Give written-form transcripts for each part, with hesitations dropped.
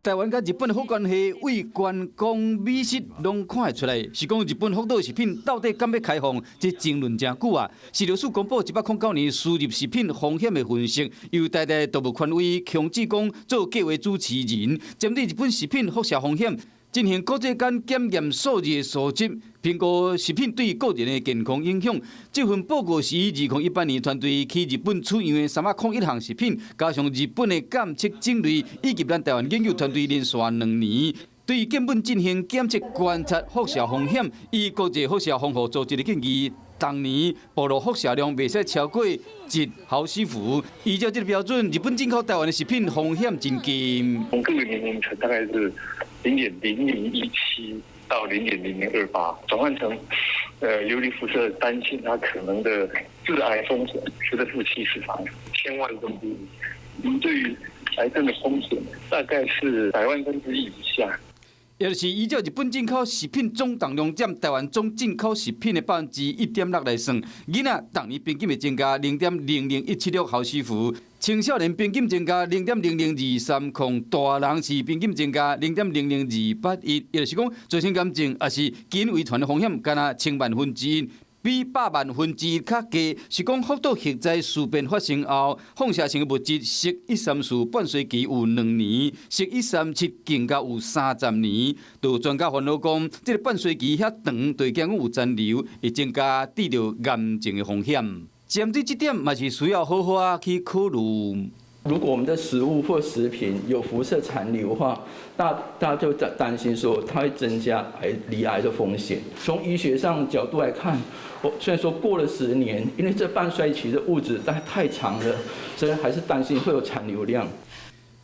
台湾甲日本的好关系，为观光美食拢看会出来。是讲日本福岛食品到底敢要开放，这争论真久啊。市场署公布109年输入食品风险的分析，由台大动物权威强志公做计划主持人，针对日本食品辐射风险进行国际间检验数字的收集，评估食品对个人的健康影响。这份报告是2018年团队去日本取样的301项食品，加上日本的检测种类，以及咱台湾研究团队连续2年，对根本进行检测观察辐射风险，以国际辐射防护组织的建议。当年暴露辐射量袂使超过1毫西弗，依照这个标准，日本进口台湾的食品风险真低。从各个年龄层大概是0.0017到0.0028，转换成游离辐射担心它可能的致癌风险是在负70%，千万分之一。对于癌症的风险大概是100,000,000,000以下。也就是依照日本进口食品总当量占台湾总进口食品的1.6%来算，囡仔当年平均会增加0.00176毫西弗，青少年平均增加0.00230，大人是平均增加0.00281，也就是讲，造成癌症也是基因遗传的风险，敢若1,000,000,000%。比100,000,000%较低，是讲福岛核灾事变发生后，放射性物质铯134半衰期有2年，铯137更加有30年。有专家烦恼讲，这个半衰期遐长，对健康有残留，会增加治疗癌症的风险。针对这点，嘛是需要好好去考虑。如果我们的食物或食品有辐射残留的话，大家就担心说它会增加罹癌的风险。从医学上角度来看，虽然说过了10年，因为这半衰期的物质太长了，所以还是担心会有残留量。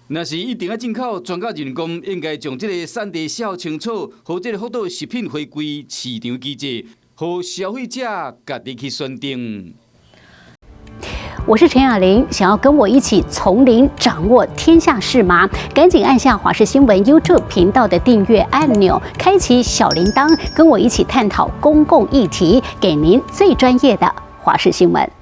若是一定要进口，专家认为应该将这个产地写清楚，和这个福岛食品回归市场机制，和消费者家己去选定。我是陈雅玲，想要跟我一起从零掌握天下事吗？赶紧按下华视新闻 YouTube 频道的订阅按钮，开启小铃铛，跟我一起探讨公共议题，给您最专业的华视新闻。